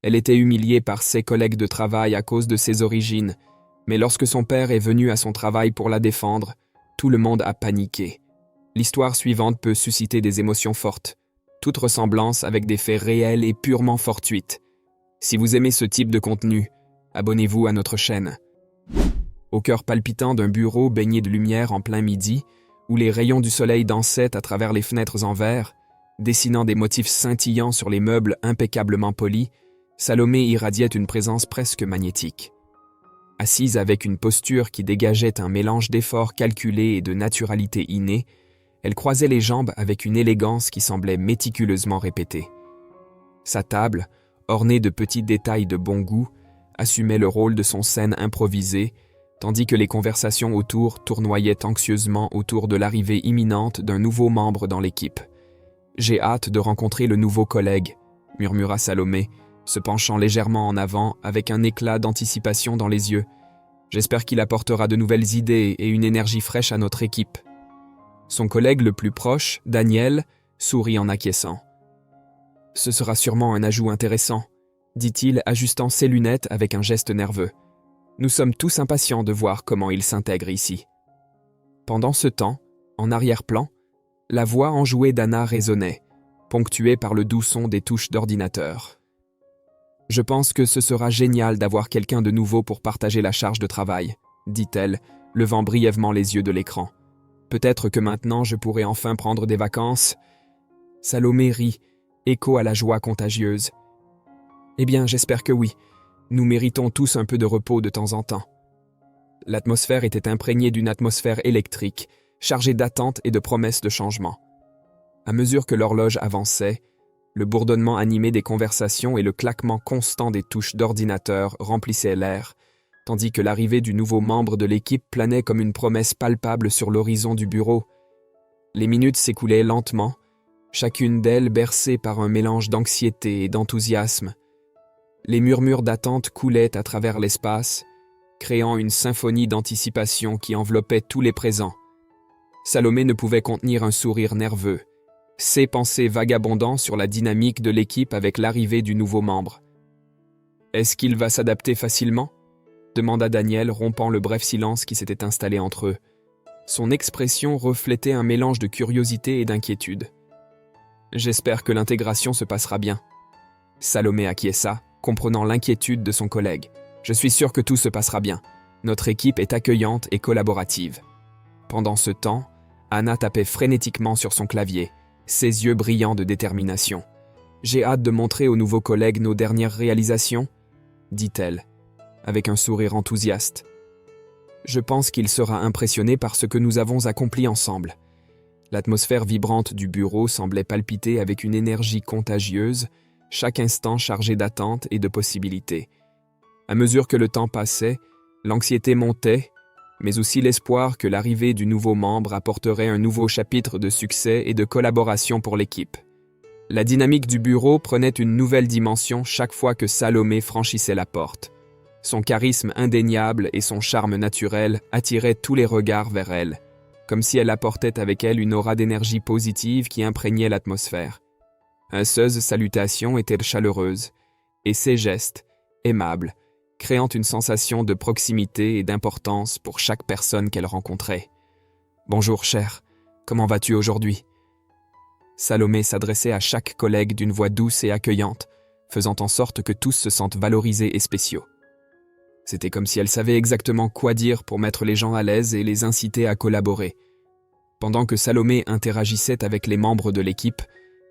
Elle était humiliée par ses collègues de travail à cause de ses origines, mais lorsque son père est venu à son travail pour la défendre, tout le monde a paniqué. L'histoire suivante peut susciter des émotions fortes, toute ressemblance avec des faits réels et purement fortuites. Si vous aimez ce type de contenu, abonnez-vous à notre chaîne. Au cœur palpitant d'un bureau baigné de lumière en plein midi, où les rayons du soleil dansaient à travers les fenêtres en verre, dessinant des motifs scintillants sur les meubles impeccablement polis, Salomé irradiait une présence presque magnétique. Assise avec une posture qui dégageait un mélange d'effort calculé et de naturalité innée, elle croisait les jambes avec une élégance qui semblait méticuleusement répétée. Sa table, ornée de petits détails de bon goût, assumait le rôle de son scène improvisée, tandis que les conversations autour tournoyaient anxieusement autour de l'arrivée imminente d'un nouveau membre dans l'équipe. « J'ai hâte de rencontrer le nouveau collègue », murmura Salomé, se penchant légèrement en avant avec un éclat d'anticipation dans les yeux. « J'espère qu'il apportera de nouvelles idées et une énergie fraîche à notre équipe. » Son collègue le plus proche, Daniel, sourit en acquiesçant. « Ce sera sûrement un ajout intéressant, » dit-il, ajustant ses lunettes avec un geste nerveux. « Nous sommes tous impatients de voir comment il s'intègre ici. » Pendant ce temps, en arrière-plan, la voix enjouée d'Anna résonnait, ponctuée par le doux son des touches d'ordinateur. « Je pense que ce sera génial d'avoir quelqu'un de nouveau pour partager la charge de travail, » dit-elle, levant brièvement les yeux de l'écran. « Peut-être que maintenant je pourrai enfin prendre des vacances. » Salomé rit, écho à la joie contagieuse. « Eh bien, j'espère que oui. Nous méritons tous un peu de repos de temps en temps. » L'atmosphère était imprégnée d'une atmosphère électrique, chargée d'attentes et de promesses de changement. À mesure que l'horloge avançait, le bourdonnement animé des conversations et le claquement constant des touches d'ordinateur remplissaient l'air, tandis que l'arrivée du nouveau membre de l'équipe planait comme une promesse palpable sur l'horizon du bureau. Les minutes s'écoulaient lentement, chacune d'elles bercée par un mélange d'anxiété et d'enthousiasme. Les murmures d'attente coulaient à travers l'espace, créant une symphonie d'anticipation qui enveloppait tous les présents. Salomé ne pouvait contenir un sourire nerveux, ses pensées vagabondant sur la dynamique de l'équipe avec l'arrivée du nouveau membre. « Est-ce qu'il va s'adapter facilement ?» demanda Daniel, rompant le bref silence qui s'était installé entre eux. Son expression reflétait un mélange de curiosité et d'inquiétude. « J'espère que l'intégration se passera bien. » Salomé acquiesça, comprenant l'inquiétude de son collègue. « Je suis sûr que tout se passera bien. Notre équipe est accueillante et collaborative. » Pendant ce temps, Anna tapait frénétiquement sur son clavier, ses yeux brillants de détermination. « J'ai hâte de montrer aux nouveaux collègues nos dernières réalisations, » dit-elle, avec un sourire enthousiaste. « Je pense qu'il sera impressionné par ce que nous avons accompli ensemble. » L'atmosphère vibrante du bureau semblait palpiter avec une énergie contagieuse, chaque instant chargé d'attentes et de possibilités. À mesure que le temps passait, l'anxiété montait, mais aussi l'espoir que l'arrivée du nouveau membre apporterait un nouveau chapitre de succès et de collaboration pour l'équipe. La dynamique du bureau prenait une nouvelle dimension chaque fois que Salomé franchissait la porte. Son charisme indéniable et son charme naturel attiraient tous les regards vers elle, comme si elle apportait avec elle une aura d'énergie positive qui imprégnait l'atmosphère. Seules salutations étaient chaleureuses, et ses gestes, aimables, créant une sensation de proximité et d'importance pour chaque personne qu'elle rencontrait. « Bonjour, cher. Comment vas-tu aujourd'hui ?» Salomé s'adressait à chaque collègue d'une voix douce et accueillante, faisant en sorte que tous se sentent valorisés et spéciaux. C'était comme si elle savait exactement quoi dire pour mettre les gens à l'aise et les inciter à collaborer. Pendant que Salomé interagissait avec les membres de l'équipe,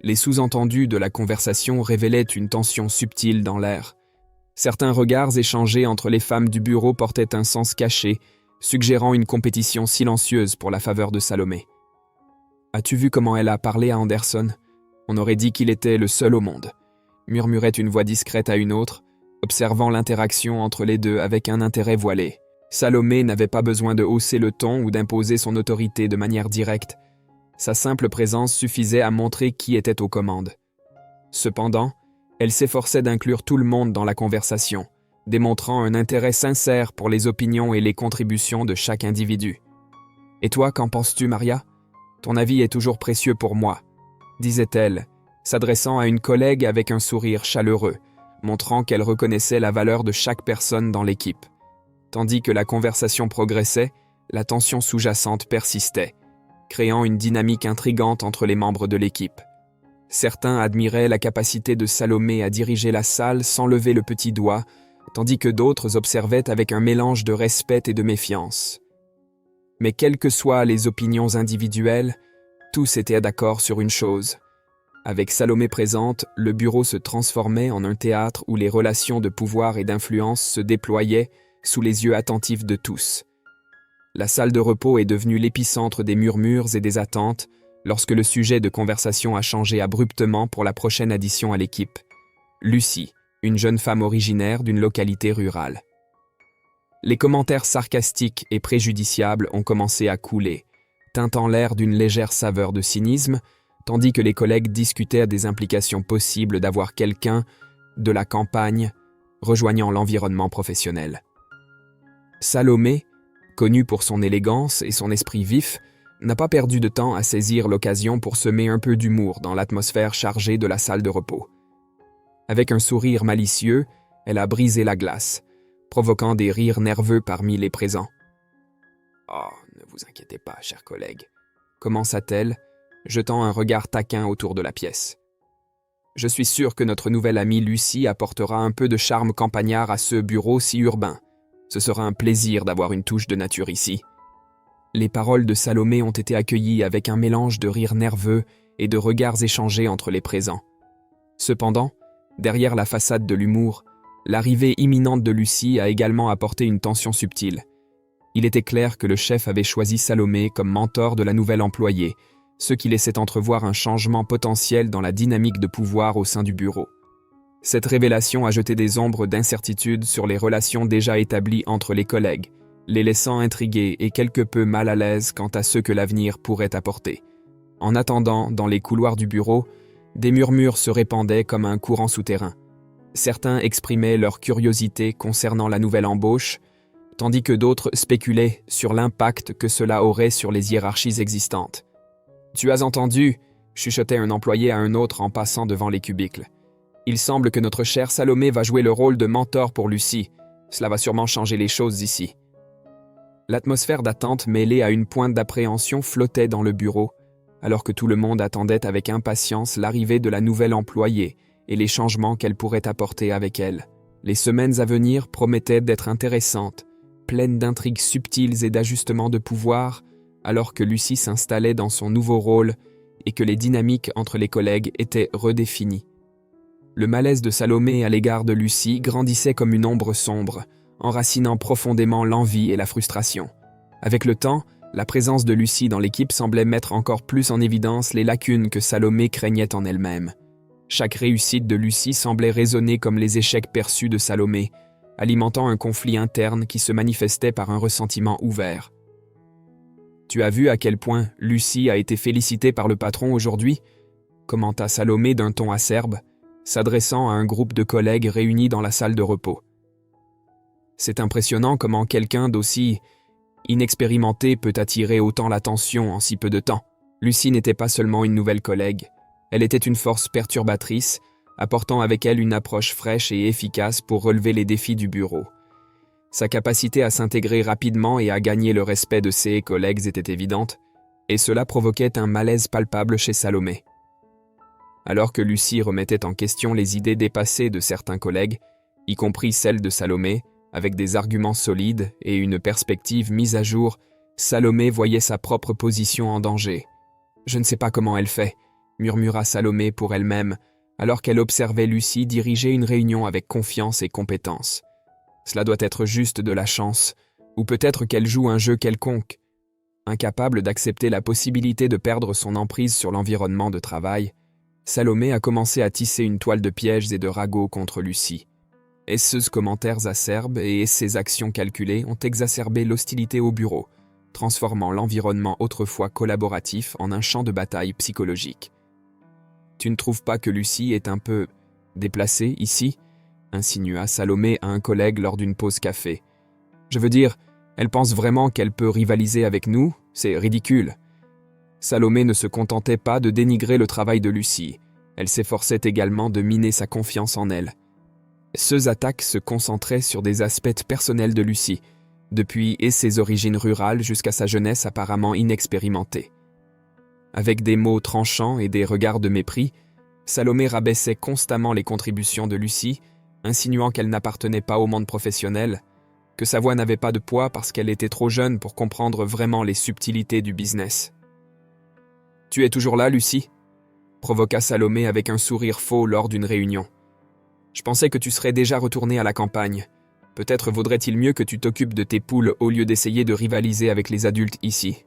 les sous-entendus de la conversation révélaient une tension subtile dans l'air. Certains regards échangés entre les femmes du bureau portaient un sens caché, suggérant une compétition silencieuse pour la faveur de Salomé. « As-tu vu comment elle a parlé à Anderson ? On aurait dit qu'il était le seul au monde », murmurait une voix discrète à une autre, observant l'interaction entre les deux avec un intérêt voilé. Salomé n'avait pas besoin de hausser le ton ou d'imposer son autorité de manière directe. Sa simple présence suffisait à montrer qui était aux commandes. Cependant, elle s'efforçait d'inclure tout le monde dans la conversation, démontrant un intérêt sincère pour les opinions et les contributions de chaque individu. « Et toi, qu'en penses-tu, Maria ? Ton avis est toujours précieux pour moi, » disait-elle, s'adressant à une collègue avec un sourire chaleureux, montrant qu'elle reconnaissait la valeur de chaque personne dans l'équipe. Tandis que la conversation progressait, la tension sous-jacente persistait, créant une dynamique intrigante entre les membres de l'équipe. Certains admiraient la capacité de Salomé à diriger la salle sans lever le petit doigt, tandis que d'autres observaient avec un mélange de respect et de méfiance. Mais quelles que soient les opinions individuelles, tous étaient d'accord sur une chose. Avec Salomé présente, le bureau se transformait en un théâtre où les relations de pouvoir et d'influence se déployaient sous les yeux attentifs de tous. La salle de repos est devenue l'épicentre des murmures et des attentes lorsque le sujet de conversation a changé abruptement pour la prochaine addition à l'équipe. Lucie, une jeune femme originaire d'une localité rurale. Les commentaires sarcastiques et préjudiciables ont commencé à couler, teintant l'air d'une légère saveur de cynisme, tandis que les collègues discutaient des implications possibles d'avoir quelqu'un de la campagne rejoignant l'environnement professionnel. Salomé, connue pour son élégance et son esprit vif, n'a pas perdu de temps à saisir l'occasion pour semer un peu d'humour dans l'atmosphère chargée de la salle de repos. Avec un sourire malicieux, elle a brisé la glace, provoquant des rires nerveux parmi les présents. « Oh, ne vous inquiétez pas, chers collègues, » commença-t-elle, jetant un regard taquin autour de la pièce. « Je suis sûr que notre nouvelle amie Lucie apportera un peu de charme campagnard à ce bureau si urbain. Ce sera un plaisir d'avoir une touche de nature ici. » Les paroles de Salomé ont été accueillies avec un mélange de rires nerveux et de regards échangés entre les présents. Cependant, derrière la façade de l'humour, l'arrivée imminente de Lucie a également apporté une tension subtile. Il était clair que le chef avait choisi Salomé comme mentor de la nouvelle employée, ce qui laissait entrevoir un changement potentiel dans la dynamique de pouvoir au sein du bureau. Cette révélation a jeté des ombres d'incertitude sur les relations déjà établies entre les collègues, les laissant intrigués et quelque peu mal à l'aise quant à ce que l'avenir pourrait apporter. En attendant, dans les couloirs du bureau, des murmures se répandaient comme un courant souterrain. Certains exprimaient leur curiosité concernant la nouvelle embauche, tandis que d'autres spéculaient sur l'impact que cela aurait sur les hiérarchies existantes. « Tu as entendu ?» chuchotait un employé à un autre en passant devant les cubicles. « Il semble que notre chère Salomé va jouer le rôle de mentor pour Lucie. Cela va sûrement changer les choses ici. » L'atmosphère d'attente mêlée à une pointe d'appréhension flottait dans le bureau, alors que tout le monde attendait avec impatience l'arrivée de la nouvelle employée et les changements qu'elle pourrait apporter avec elle. Les semaines à venir promettaient d'être intéressantes, pleines d'intrigues subtiles et d'ajustements de pouvoir, alors que Lucie s'installait dans son nouveau rôle et que les dynamiques entre les collègues étaient redéfinies. Le malaise de Salomé à l'égard de Lucie grandissait comme une ombre sombre, enracinant profondément l'envie et la frustration. Avec le temps, la présence de Lucie dans l'équipe semblait mettre encore plus en évidence les lacunes que Salomé craignait en elle-même. Chaque réussite de Lucie semblait résonner comme les échecs perçus de Salomé, alimentant un conflit interne qui se manifestait par un ressentiment ouvert. « Tu as vu à quel point Lucie a été félicitée par le patron aujourd'hui ?» commenta Salomé d'un ton acerbe, s'adressant à un groupe de collègues réunis dans la salle de repos. C'est impressionnant comment quelqu'un d'aussi inexpérimenté peut attirer autant l'attention en si peu de temps. Lucie n'était pas seulement une nouvelle collègue, elle était une force perturbatrice, apportant avec elle une approche fraîche et efficace pour relever les défis du bureau. Sa capacité à s'intégrer rapidement et à gagner le respect de ses collègues était évidente, et cela provoquait un malaise palpable chez Salomé. Alors que Lucie remettait en question les idées dépassées de certains collègues, y compris celles de Salomé, avec des arguments solides et une perspective mise à jour, Salomé voyait sa propre position en danger. « Je ne sais pas comment elle fait », murmura Salomé pour elle-même, alors qu'elle observait Lucie diriger une réunion avec confiance et compétence. Cela doit être juste de la chance, ou peut-être qu'elle joue un jeu quelconque. Incapable d'accepter la possibilité de perdre son emprise sur l'environnement de travail, Salomé a commencé à tisser une toile de pièges et de ragots contre Lucie. Et ces commentaires acerbes et ces actions calculées ont exacerbé l'hostilité au bureau, transformant l'environnement autrefois collaboratif en un champ de bataille psychologique. « Tu ne trouves pas que Lucie est un peu déplacée ici ?» insinua Salomé à un collègue lors d'une pause café. « Je veux dire, elle pense vraiment qu'elle peut rivaliser avec nous ? C'est ridicule. » Salomé ne se contentait pas de dénigrer le travail de Lucie, elle s'efforçait également de miner sa confiance en elle. Ces attaques se concentraient sur des aspects personnels de Lucie, depuis ses origines rurales jusqu'à sa jeunesse apparemment inexpérimentée. Avec des mots tranchants et des regards de mépris, Salomé rabaissait constamment les contributions de Lucie, insinuant qu'elle n'appartenait pas au monde professionnel, que sa voix n'avait pas de poids parce qu'elle était trop jeune pour comprendre vraiment les subtilités du business. « Tu es toujours là, Lucie ?» provoqua Salomé avec un sourire faux lors d'une réunion. « Je pensais que tu serais déjà retournée à la campagne. Peut-être vaudrait-il mieux que tu t'occupes de tes poules au lieu d'essayer de rivaliser avec les adultes ici. »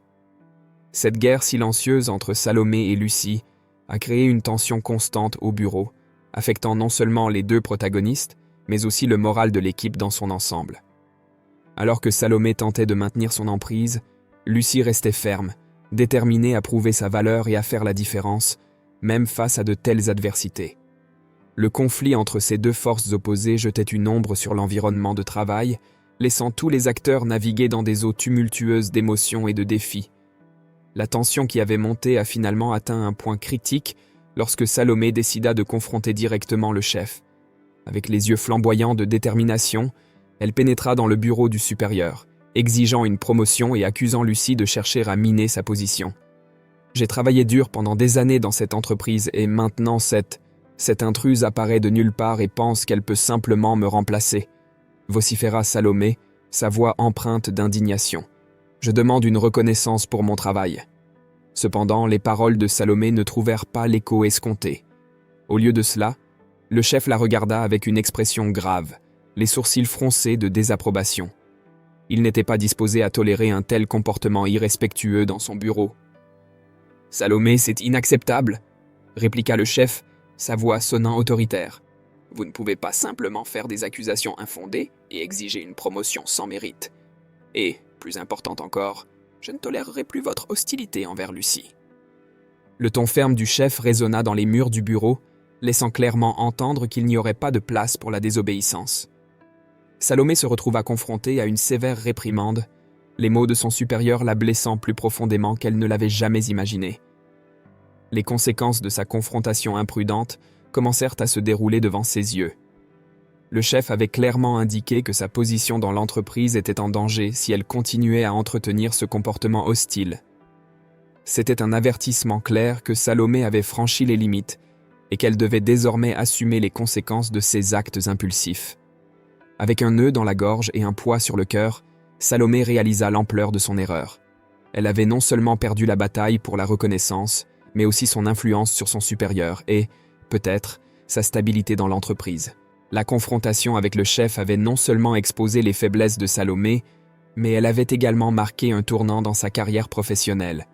Cette guerre silencieuse entre Salomé et Lucie a créé une tension constante au bureau, affectant non seulement les deux protagonistes, mais aussi le moral de l'équipe dans son ensemble. Alors que Salomé tentait de maintenir son emprise, Lucie restait ferme, déterminée à prouver sa valeur et à faire la différence, même face à de telles adversités. Le conflit entre ces deux forces opposées jetait une ombre sur l'environnement de travail, laissant tous les acteurs naviguer dans des eaux tumultueuses d'émotions et de défis. La tension qui avait monté a finalement atteint un point critique lorsque Salomé décida de confronter directement le chef. Avec les yeux flamboyants de détermination, elle pénétra dans le bureau du supérieur, exigeant une promotion et accusant Lucie de chercher à miner sa position. « J'ai travaillé dur pendant des années dans cette entreprise et maintenant cette intruse apparaît de nulle part et pense qu'elle peut simplement me remplacer. » vociféra Salomé, sa voix empreinte d'indignation. « Je demande une reconnaissance pour mon travail. » Cependant, les paroles de Salomé ne trouvèrent pas l'écho escompté. Au lieu de cela, le chef la regarda avec une expression grave, les sourcils froncés de désapprobation. Il n'était pas disposé à tolérer un tel comportement irrespectueux dans son bureau. « Salomé, c'est inacceptable !» répliqua le chef, sa voix sonnant autoritaire. « Vous ne pouvez pas simplement faire des accusations infondées et exiger une promotion sans mérite. Et, plus important encore, je ne tolérerai plus votre hostilité envers Lucie. » Le ton ferme du chef résonna dans les murs du bureau, laissant clairement entendre qu'il n'y aurait pas de place pour la désobéissance. Salomé se retrouva confrontée à une sévère réprimande, les mots de son supérieur la blessant plus profondément qu'elle ne l'avait jamais imaginé. Les conséquences de sa confrontation imprudente commencèrent à se dérouler devant ses yeux. Le chef avait clairement indiqué que sa position dans l'entreprise était en danger si elle continuait à entretenir ce comportement hostile. C'était un avertissement clair que Salomé avait franchi les limites et qu'elle devait désormais assumer les conséquences de ses actes impulsifs. Avec un nœud dans la gorge et un poids sur le cœur, Salomé réalisa l'ampleur de son erreur. Elle avait non seulement perdu la bataille pour la reconnaissance, mais aussi son influence sur son supérieur et, peut-être, sa stabilité dans l'entreprise. La confrontation avec le chef avait non seulement exposé les faiblesses de Salomé, mais elle avait également marqué un tournant dans sa carrière professionnelle.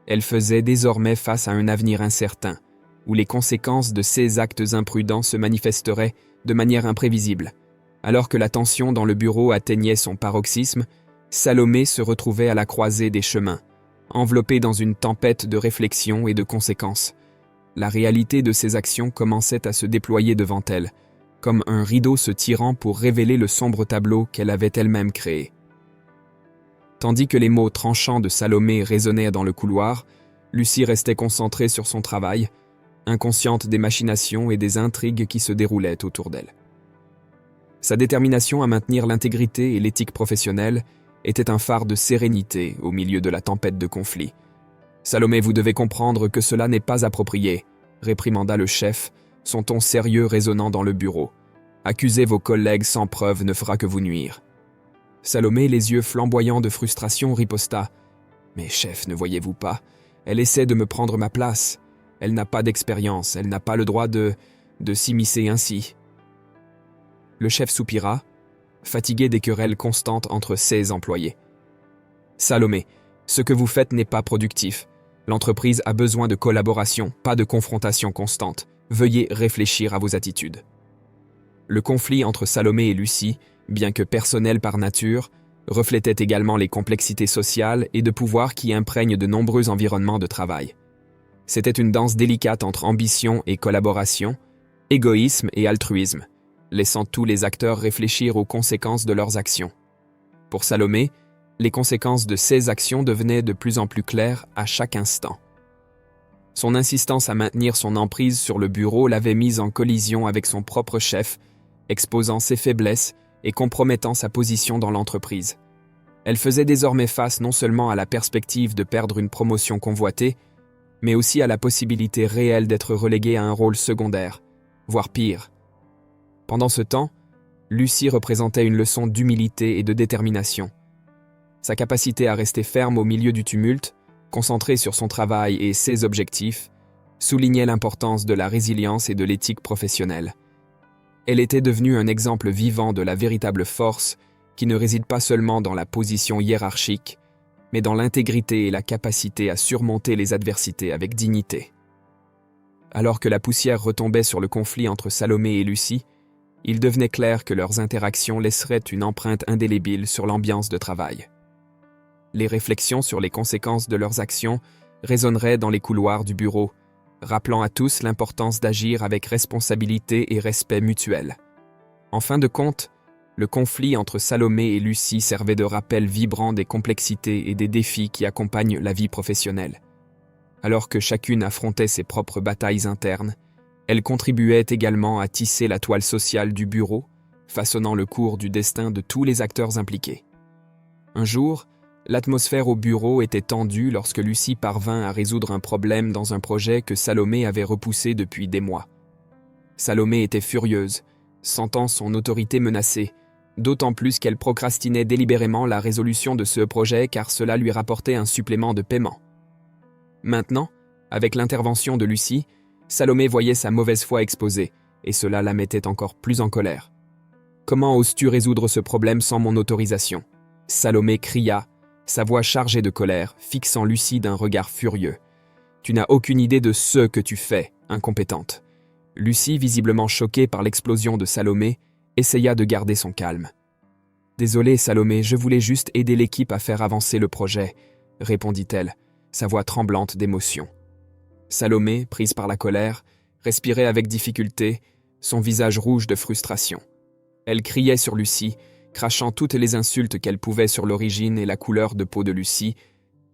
Elle faisait désormais face à un avenir incertain, où les conséquences de ses actes imprudents se manifesteraient de manière imprévisible. Alors que la tension dans le bureau atteignait son paroxysme, Salomé se retrouvait à la croisée des chemins, enveloppée dans une tempête de réflexions et de conséquences. La réalité de ses actions commençait à se déployer devant elle, comme un rideau se tirant pour révéler le sombre tableau qu'elle avait elle-même créé. Tandis que les mots tranchants de Salomé résonnaient dans le couloir, Lucie restait concentrée sur son travail, inconsciente des machinations et des intrigues qui se déroulaient autour d'elle. Sa détermination à maintenir l'intégrité et l'éthique professionnelle était un phare de sérénité au milieu de la tempête de conflit. « Salomé, vous devez comprendre que cela n'est pas approprié », réprimanda le chef, son ton sérieux résonnant dans le bureau. « Accuser vos collègues sans preuve ne fera que vous nuire. » Salomé, les yeux flamboyants de frustration, riposta. « Mais chef, ne voyez-vous pas? Elle essaie de me prendre ma place. Elle n'a pas d'expérience, elle n'a pas le droit de s'immiscer ainsi. » Le chef soupira, fatigué des querelles constantes entre ses employés. « Salomé, ce que vous faites n'est pas productif. L'entreprise a besoin de collaboration, pas de confrontation constante. Veuillez réfléchir à vos attitudes. » Le conflit entre Salomé et Lucie, bien que personnel par nature, reflétait également les complexités sociales et de pouvoir qui imprègnent de nombreux environnements de travail. C'était une danse délicate entre ambition et collaboration, égoïsme et altruisme, laissant tous les acteurs réfléchir aux conséquences de leurs actions. Pour Salomé, les conséquences de ses actions devenaient de plus en plus claires à chaque instant. Son insistance à maintenir son emprise sur le bureau l'avait mise en collision avec son propre chef, exposant ses faiblesses et compromettant sa position dans l'entreprise. Elle faisait désormais face non seulement à la perspective de perdre une promotion convoitée, mais aussi à la possibilité réelle d'être reléguée à un rôle secondaire, voire pire. Pendant ce temps, Lucie représentait une leçon d'humilité et de détermination. Sa capacité à rester ferme au milieu du tumulte, concentrée sur son travail et ses objectifs, soulignait l'importance de la résilience et de l'éthique professionnelle. Elle était devenue un exemple vivant de la véritable force qui ne réside pas seulement dans la position hiérarchique, mais dans l'intégrité et la capacité à surmonter les adversités avec dignité. Alors que la poussière retombait sur le conflit entre Salomé et Lucie, il devenait clair que leurs interactions laisseraient une empreinte indélébile sur l'ambiance de travail. Les réflexions sur les conséquences de leurs actions résonneraient dans les couloirs du bureau, rappelant à tous l'importance d'agir avec responsabilité et respect mutuel. En fin de compte, le conflit entre Salomé et Lucie servait de rappel vibrant des complexités et des défis qui accompagnent la vie professionnelle. Alors que chacune affrontait ses propres batailles internes, elle contribuait également à tisser la toile sociale du bureau, façonnant le cours du destin de tous les acteurs impliqués. Un jour, l'atmosphère au bureau était tendue lorsque Lucie parvint à résoudre un problème dans un projet que Salomé avait repoussé depuis des mois. Salomé était furieuse, sentant son autorité menacée, d'autant plus qu'elle procrastinait délibérément la résolution de ce projet car cela lui rapportait un supplément de paiement. Maintenant, avec l'intervention de Lucie, Salomé voyait sa mauvaise foi exposée, et cela la mettait encore plus en colère. « Comment oses-tu résoudre ce problème sans mon autorisation » Salomé cria, sa voix chargée de colère, fixant Lucie d'un regard furieux. « Tu n'as aucune idée de ce que tu fais, incompétente. » Lucie, visiblement choquée par l'explosion de Salomé, essaya de garder son calme. « Désolée, Salomé, je voulais juste aider l'équipe à faire avancer le projet, » répondit-elle, sa voix tremblante d'émotion. Salomé, prise par la colère, respirait avec difficulté, son visage rouge de frustration. Elle criait sur Lucie, crachant toutes les insultes qu'elle pouvait sur l'origine et la couleur de peau de Lucie,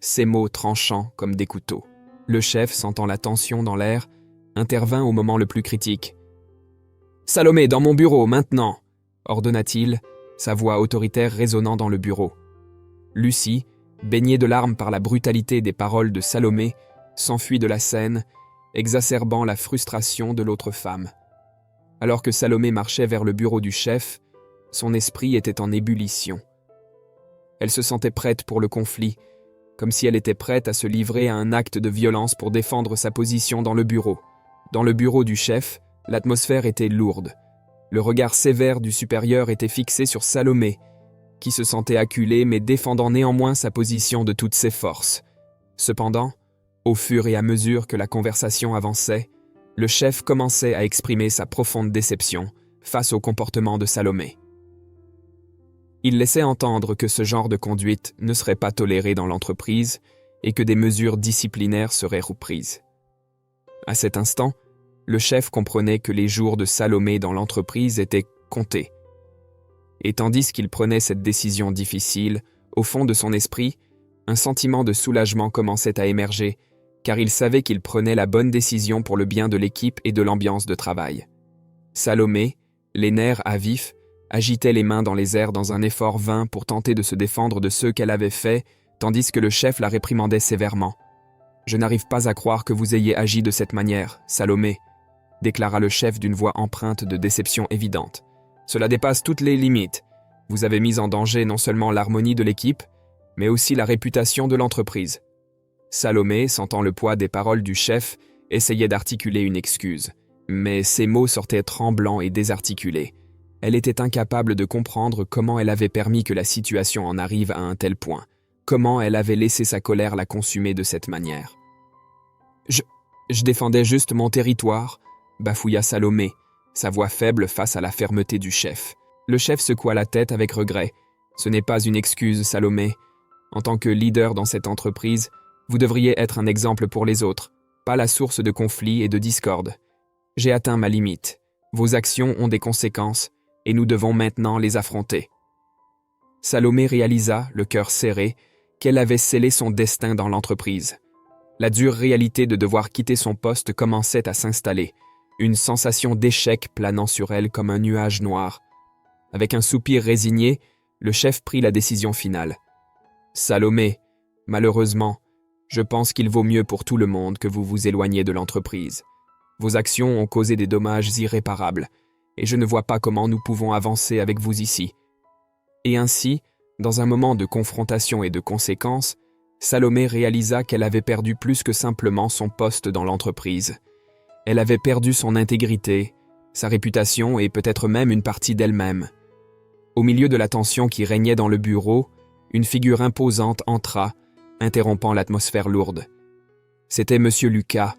ses mots tranchants comme des couteaux. Le chef, sentant la tension dans l'air, intervint au moment le plus critique. « Salomé, dans mon bureau, maintenant !» ordonna-t-il, sa voix autoritaire résonnant dans le bureau. Lucie, baignée de larmes par la brutalité des paroles de Salomé, s'enfuit de la scène, exacerbant la frustration de l'autre femme. Alors que Salomé marchait vers le bureau du chef, son esprit était en ébullition. Elle se sentait prête pour le conflit, comme si elle était prête à se livrer à un acte de violence pour défendre sa position dans le bureau. Dans le bureau du chef, l'atmosphère était lourde. Le regard sévère du supérieur était fixé sur Salomé, qui se sentait acculée mais défendant néanmoins sa position de toutes ses forces. Cependant, au fur et à mesure que la conversation avançait, le chef commençait à exprimer sa profonde déception face au comportement de Salomé. Il laissait entendre que ce genre de conduite ne serait pas toléré dans l'entreprise et que des mesures disciplinaires seraient reprises. À cet instant, le chef comprenait que les jours de Salomé dans l'entreprise étaient comptés. Et tandis qu'il prenait cette décision difficile, au fond de son esprit, un sentiment de soulagement commençait à émerger, car il savait qu'il prenait la bonne décision pour le bien de l'équipe et de l'ambiance de travail. Salomé, les nerfs à vif, agitait les mains dans les airs dans un effort vain pour tenter de se défendre de ceux qu'elle avait faits, tandis que le chef la réprimandait sévèrement. « Je n'arrive pas à croire que vous ayez agi de cette manière, Salomé, » déclara le chef d'une voix empreinte de déception évidente. « Cela dépasse toutes les limites. Vous avez mis en danger non seulement l'harmonie de l'équipe, mais aussi la réputation de l'entreprise. » Salomé, sentant le poids des paroles du chef, essayait d'articuler une excuse, mais ses mots sortaient tremblants et désarticulés. Elle était incapable de comprendre comment elle avait permis que la situation en arrive à un tel point, comment elle avait laissé sa colère la consumer de cette manière. « Je défendais juste mon territoire », bafouilla Salomé, sa voix faible face à la fermeté du chef. Le chef secoua la tête avec regret. « Ce n'est pas une excuse, Salomé. En tant que leader dans cette entreprise, vous devriez être un exemple pour les autres, pas la source de conflits et de discorde. J'ai atteint ma limite. Vos actions ont des conséquences, et nous devons maintenant les affronter. » Salomé réalisa, le cœur serré, qu'elle avait scellé son destin dans l'entreprise. La dure réalité de devoir quitter son poste commençait à s'installer, une sensation d'échec planant sur elle comme un nuage noir. Avec un soupir résigné, le chef prit la décision finale. « Salomé, malheureusement, je pense qu'il vaut mieux pour tout le monde que vous vous éloigniez de l'entreprise. Vos actions ont causé des dommages irréparables, et je ne vois pas comment nous pouvons avancer avec vous ici. » Et ainsi, dans un moment de confrontation et de conséquences, Salomé réalisa qu'elle avait perdu plus que simplement son poste dans l'entreprise. Elle avait perdu son intégrité, sa réputation et peut-être même une partie d'elle-même. Au milieu de la tension qui régnait dans le bureau, une figure imposante entra, interrompant l'atmosphère lourde. C'était M. Lucas,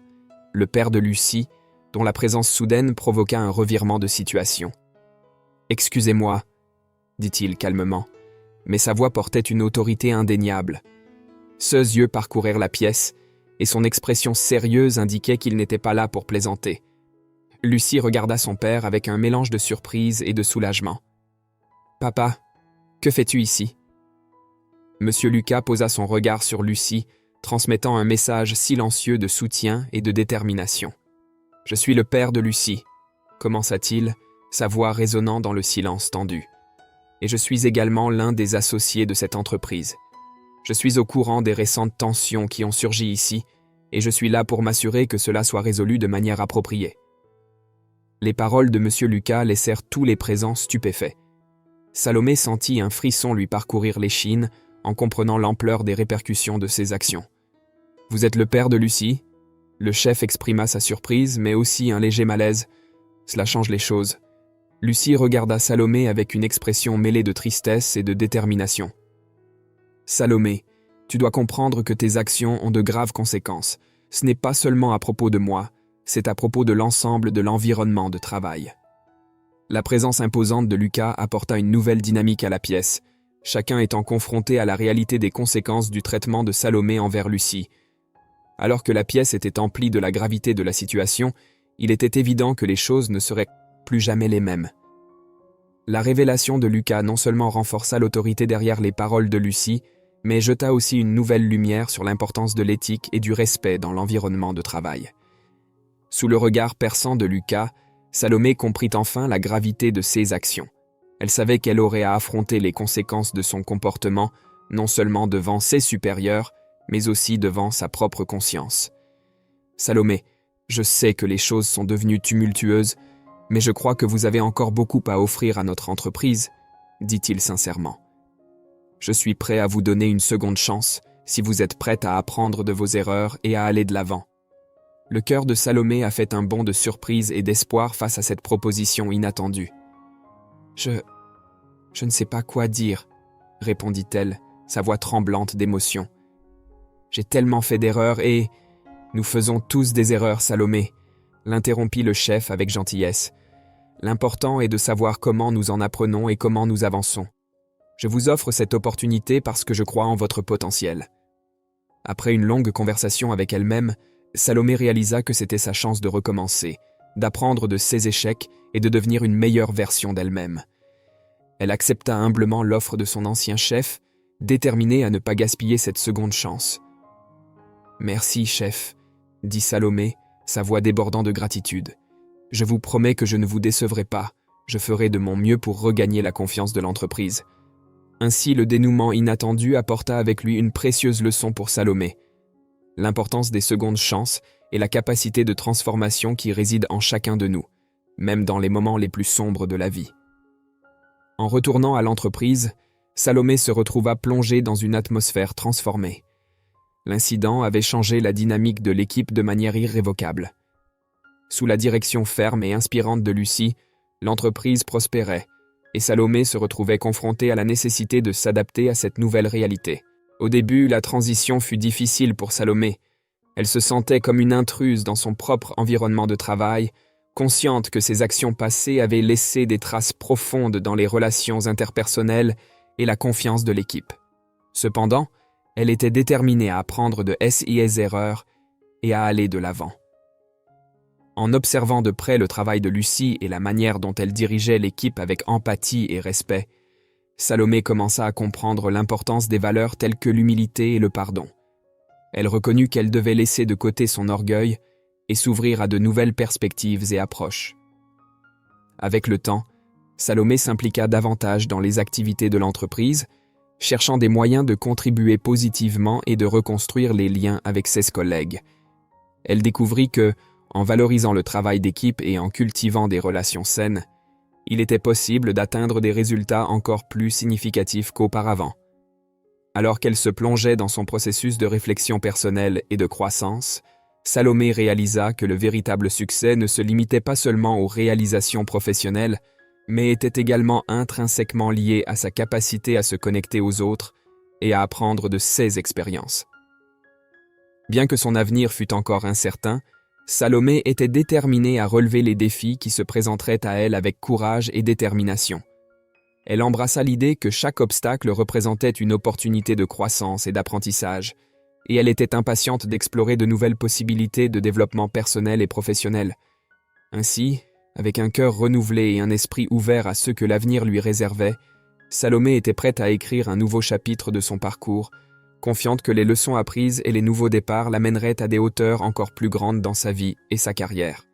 le père de Lucie, dont la présence soudaine provoqua un revirement de situation. « Excusez-moi, » dit-il calmement, mais sa voix portait une autorité indéniable. Ses yeux parcoururent la pièce, et son expression sérieuse indiquait qu'il n'était pas là pour plaisanter. Lucie regarda son père avec un mélange de surprise et de soulagement. « Papa, que fais-tu ici ?» Monsieur Lucas posa son regard sur Lucie, transmettant un message silencieux de soutien et de détermination. « Je suis le père de Lucie, » commença-t-il, sa voix résonnant dans le silence tendu. « Et je suis également l'un des associés de cette entreprise. Je suis au courant des récentes tensions qui ont surgi ici, et je suis là pour m'assurer que cela soit résolu de manière appropriée. » Les paroles de M. Lucas laissèrent tous les présents stupéfaits. Salomé sentit un frisson lui parcourir l'échine en comprenant l'ampleur des répercussions de ses actions. « Vous êtes le père de Lucie ?» Le chef exprima sa surprise, mais aussi un léger malaise. « Cela change les choses. » Lucie regarda Salomé avec une expression mêlée de tristesse et de détermination. « Salomé, tu dois comprendre que tes actions ont de graves conséquences. Ce n'est pas seulement à propos de moi, c'est à propos de l'ensemble de l'environnement de travail. » La présence imposante de Lucas apporta une nouvelle dynamique à la pièce, chacun étant confronté à la réalité des conséquences du traitement de Salomé envers Lucie. Alors que la pièce était emplie de la gravité de la situation, il était évident que les choses ne seraient plus jamais les mêmes. La révélation de Lucas non seulement renforça l'autorité derrière les paroles de Lucie, mais jeta aussi une nouvelle lumière sur l'importance de l'éthique et du respect dans l'environnement de travail. Sous le regard perçant de Lucas, Salomé comprit enfin la gravité de ses actions. Elle savait qu'elle aurait à affronter les conséquences de son comportement, non seulement devant ses supérieurs, mais aussi devant sa propre conscience. « Salomé, je sais que les choses sont devenues tumultueuses, mais je crois que vous avez encore beaucoup à offrir à notre entreprise, » dit-il sincèrement. « Je suis prêt à vous donner une seconde chance, si vous êtes prête à apprendre de vos erreurs et à aller de l'avant. » Le cœur de Salomé a fait un bond de surprise et d'espoir face à cette proposition inattendue. « Je ne sais pas quoi dire, » répondit-elle, sa voix tremblante d'émotion. « J'ai tellement fait d'erreurs et... » « Nous faisons tous des erreurs, Salomé, » l'interrompit le chef avec gentillesse. « L'important est de savoir comment nous en apprenons et comment nous avançons. Je vous offre cette opportunité parce que je crois en votre potentiel. » Après une longue conversation avec elle-même, Salomé réalisa que c'était sa chance de recommencer, d'apprendre de ses échecs et de devenir une meilleure version d'elle-même. Elle accepta humblement l'offre de son ancien chef, déterminée à ne pas gaspiller cette seconde chance. « Merci, chef, » dit Salomé, sa voix débordant de gratitude. « Je vous promets que je ne vous décevrai pas, je ferai de mon mieux pour regagner la confiance de l'entreprise. » Ainsi, le dénouement inattendu apporta avec lui une précieuse leçon pour Salomé. L'importance des secondes chances et la capacité de transformation qui réside en chacun de nous, même dans les moments les plus sombres de la vie. En retournant à l'entreprise, Salomé se retrouva plongée dans une atmosphère transformée. L'incident avait changé la dynamique de l'équipe de manière irrévocable. Sous la direction ferme et inspirante de Lucie, l'entreprise prospérait, et Salomé se retrouvait confrontée à la nécessité de s'adapter à cette nouvelle réalité. Au début, la transition fut difficile pour Salomé. Elle se sentait comme une intruse dans son propre environnement de travail, consciente que ses actions passées avaient laissé des traces profondes dans les relations interpersonnelles et la confiance de l'équipe. Cependant, elle était déterminée à apprendre de ses erreurs et à aller de l'avant. En observant de près le travail de Lucie et la manière dont elle dirigeait l'équipe avec empathie et respect, Salomé commença à comprendre l'importance des valeurs telles que l'humilité et le pardon. Elle reconnut qu'elle devait laisser de côté son orgueil et s'ouvrir à de nouvelles perspectives et approches. Avec le temps, Salomé s'impliqua davantage dans les activités de l'entreprise, cherchant des moyens de contribuer positivement et de reconstruire les liens avec ses collègues. Elle découvrit que, en valorisant le travail d'équipe et en cultivant des relations saines, il était possible d'atteindre des résultats encore plus significatifs qu'auparavant. Alors qu'elle se plongeait dans son processus de réflexion personnelle et de croissance, Salomé réalisa que le véritable succès ne se limitait pas seulement aux réalisations professionnelles, mais était également intrinsèquement lié à sa capacité à se connecter aux autres et à apprendre de ses expériences. Bien que son avenir fût encore incertain, Salomé était déterminée à relever les défis qui se présenteraient à elle avec courage et détermination. Elle embrassa l'idée que chaque obstacle représentait une opportunité de croissance et d'apprentissage, et elle était impatiente d'explorer de nouvelles possibilités de développement personnel et professionnel. Ainsi, avec un cœur renouvelé et un esprit ouvert à ce que l'avenir lui réservait, Salomé était prête à écrire un nouveau chapitre de son parcours, confiante que les leçons apprises et les nouveaux départs l'amèneraient à des hauteurs encore plus grandes dans sa vie et sa carrière.